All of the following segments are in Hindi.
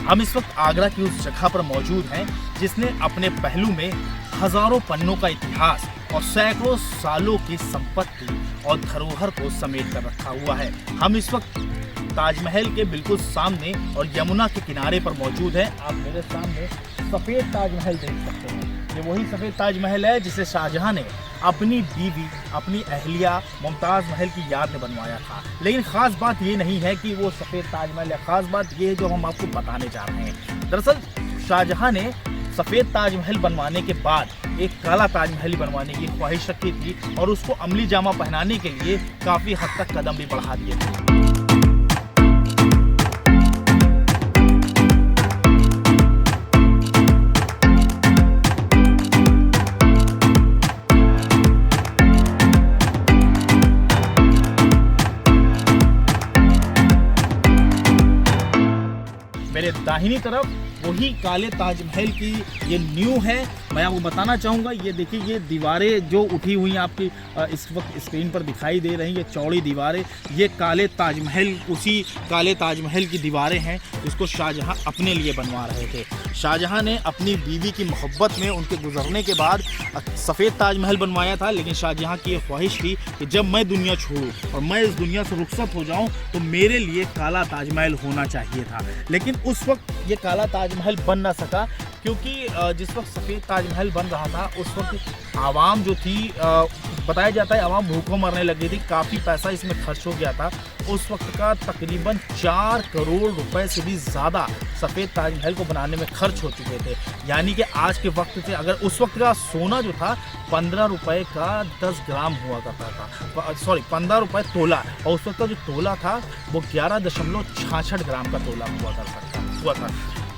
हम इस वक्त आगरा की उस जगह पर मौजूद हैं जिसने अपने पहलू में हजारों पन्नों का इतिहास और सैकड़ों सालों की संपत्ति और धरोहर को समेट कर रखा हुआ है। हम इस वक्त ताजमहल के बिल्कुल सामने और यमुना के किनारे पर मौजूद हैं। आप मेरे सामने सफ़ेद ताजमहल देख सकते हैं। ये वही सफ़ेद ताजमहल है जिसे शाहजहां ने अपनी बीवी, अपनी अहलिया मुमताज़ महल की याद में बनवाया था। लेकिन ख़ास बात ये नहीं है कि वो सफ़ेद ताजमहल है, ख़ास बात ये है जो हम आपको बताने जा रहे हैं। दरअसल शाहजहां ने सफ़ेद ताजमहल बनवाने के बाद एक काला ताजमहल बनवाने की ख्वाहिश रखी थी और उसको अमली जामा पहनाने के लिए काफ़ी हद तक कदम भी बढ़ा दिए थे। मेरे दाहिनी तरफ वही काले ताजमहल की ये न्यू है। मैं आपको बताना चाहूँगा, ये देखिए, ये दीवारें जो उठी हुई हैं आपकी इस वक्त स्क्रीन पर दिखाई दे रही हैं, ये चौड़ी दीवारें, ये काले ताजमहल, उसी काले ताजमहल की दीवारें हैं जिसको शाहजहां अपने लिए बनवा रहे थे। शाहजहां ने अपनी बीवी की मोहब्बत में उनके गुजरने के बाद सफ़ेद ताजमहल बनवाया था, लेकिन शाहजहां की ये ख्वाहिश थी कि जब मैं दुनिया छोड़ूं और मैं इस दुनिया से रुखसत हो जाऊं तो मेरे लिए काला ताजमहल होना चाहिए था। लेकिन उस वक्त ये काला ताजमहल बन ना सका क्योंकि जिस वक्त सफ़ेद ताजमहल बन रहा था उस वक्त आवाम जो थी, बताया जाता है आवाम भूखों मरने लगी थी। काफ़ी पैसा इसमें खर्च हो गया था। उस वक्त का तकरीबन 4 करोड़ रुपए से भी ज़्यादा सफ़ेद ताजमहल को बनाने में खर्च हो चुके थे। यानी कि आज के वक्त से अगर उस वक्त का सोना जो था 15 रुपए का 10 ग्राम हुआ करता था, सॉरी 15 रुपए तोला, और उस वक्त का जो तोला था वो 11.66 ग्राम का तोला हुआ था।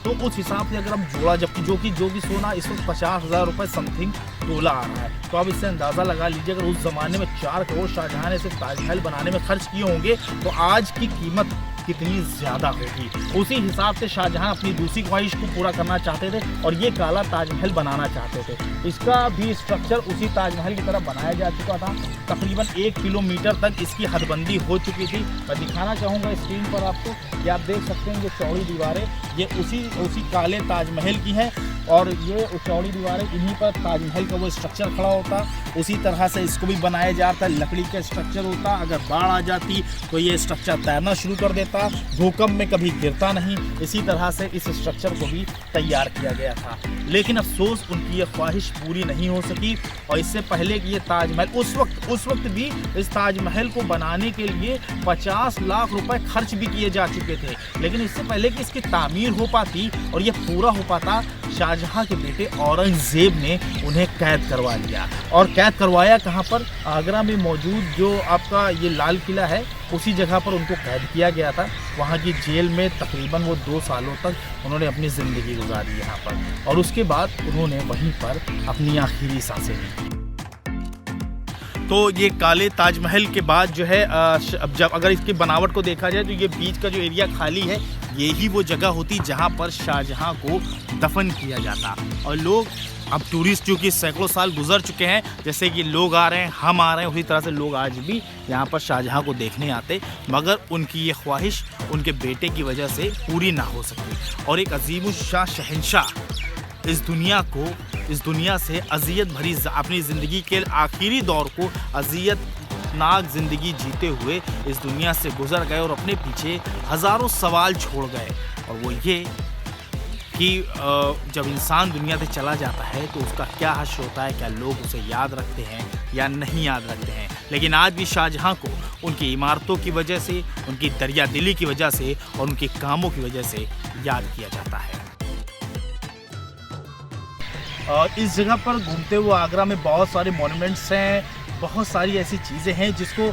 तो उस हिसाब से अगर हम जोड़ा, जबकि जो कि सोना इस वक्त 50,000 रुपये समथिंग तोला आ रहा है, तो आप इससे अंदाज़ा लगा लीजिए अगर उस ज़माने में 4 करोड़ शाहजहां ने सिर्फ ताजमहल बनाने में खर्च किए होंगे तो आज की कीमत कितनी ज़्यादा होगी। उसी हिसाब से शाहजहां अपनी दूसरी ख्वाहिश को पूरा करना चाहते थे और ये काला ताजमहल बनाना चाहते थे। इसका भी स्ट्रक्चर उसी ताजमहल की तरह बनाया जा चुका था। तकरीबन 1 किलोमीटर तक इसकी हदबंदी हो चुकी थी। मैं दिखाना चाहूँगा स्क्रीन पर आपको, ये आप देख सकते हैं, ये चौड़ी दीवारें ये उसी काले ताजमहल की हैं और ये चौड़ी दीवारें, इन्हीं पर ताजमहल का वो स्ट्रक्चर खड़ा होता। उसी तरह से इसको भी बनाया जाता, लकड़ी का स्ट्रक्चर होता। अगर बाढ़ आ जाती तो ये स्ट्रक्चर तैरना शुरू कर देता, भूकंप में कभी गिरता नहीं। इसी तरह से इस स्ट्रक्चर को भी तैयार किया गया था। लेकिन अफसोस उनकी ये ख्वाहिश पूरी नहीं हो सकी। और इससे पहले कि ये ताजमहल, उस वक्त भी इस ताजमहल को बनाने के लिए 50 लाख रुपए खर्च भी किए जा चुके थे। लेकिन इससे पहले कि इसकी तामीर हो पाती और ये पूरा हो पाता, शाहजहां के बेटे औरंगज़ेब ने उन्हें कैद करवा लिया। और कैद करवाया कहाँ पर? आगरा में मौजूद जो आपका ये लाल किला है, उसी जगह पर उनको कैद किया गया था। वहाँ की जेल में तकरीबन वो 2 सालों तक उन्होंने अपनी ज़िंदगी गुजारी यहाँ पर, और उसके बाद उन्होंने वहीं पर अपनी आखिरी सांसें ली। तो ये काले ताजमहल के बाद जो है, जब अगर इसकी बनावट को देखा जाए तो ये बीच का जो एरिया खाली है, ये ही वो जगह होती जहाँ पर शाहजहां को दफन किया जाता। और लोग, अब टूरिस्ट जो कि सैकड़ों साल गुजर चुके हैं, जैसे कि लोग आ रहे हैं, हम आ रहे हैं, उसी तरह से लोग आज भी यहाँ पर शाहजहां को देखने आते, मगर उनकी ये ख्वाहिश उनके बेटे की वजह से पूरी ना हो सकी। और एक अजीमुश्शान शहंशाह इस दुनिया से अज़ियत भरी अपनी ज़िंदगी के आखिरी दौर को अज़ियतनाक ज़िंदगी जीते हुए इस दुनिया से गुजर गए और अपने पीछे हज़ारों सवाल छोड़ गए। और वो ये कि जब इंसान दुनिया से चला जाता है तो उसका क्या हश्र होता है, क्या लोग उसे याद रखते हैं या नहीं याद रखते हैं। लेकिन आज भी शाहजहां को उनकी इमारतों की वजह से, उनकी दरिया दिली की वजह से और उनके कामों की वजह से याद किया जाता है। इस जगह पर घूमते हुए आगरा में बहुत सारे मॉन्यूमेंट्स हैं, बहुत सारी ऐसी चीज़ें हैं जिसको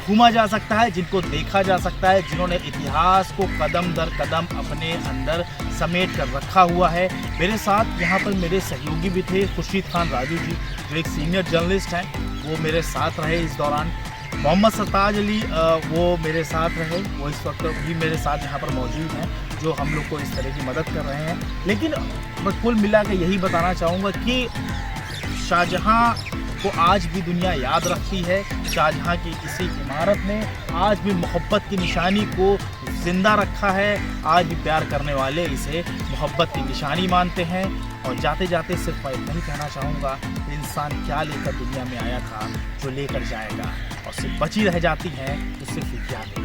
घूमा जा सकता है, जिनको देखा जा सकता है, जिन्होंने इतिहास को कदम दर कदम अपने अंदर समेट कर रखा हुआ है। मेरे साथ यहाँ पर मेरे सहयोगी भी थे, खुर्शीद खान राजू जी जो एक सीनियर जर्नलिस्ट हैं, वो मेरे साथ रहे इस दौरान। मोहम्मद सरताज अली वो मेरे साथ रहे, वो इस वक्त भी मेरे साथ यहाँ पर मौजूद हैं, जो हम लोग को इस तरह की मदद कर रहे हैं। लेकिन मैं कुल मिला के यही बताना चाहूँगा कि शाहजहां को आज भी दुनिया याद रखती है। शाहजहाँ की इसी इमारत ने आज भी मोहब्बत की निशानी को जिंदा रखा है। आज भी प्यार करने वाले इसे मोहब्बत की निशानी मानते हैं। और जाते जाते सिर्फ मैं इतना ही कहना चाहूँगा, इंसान क्या लेकर दुनिया में आया था जो लेकर जाएगा, और सिर्फ बची रह जाती है तो सिर्फ यादें।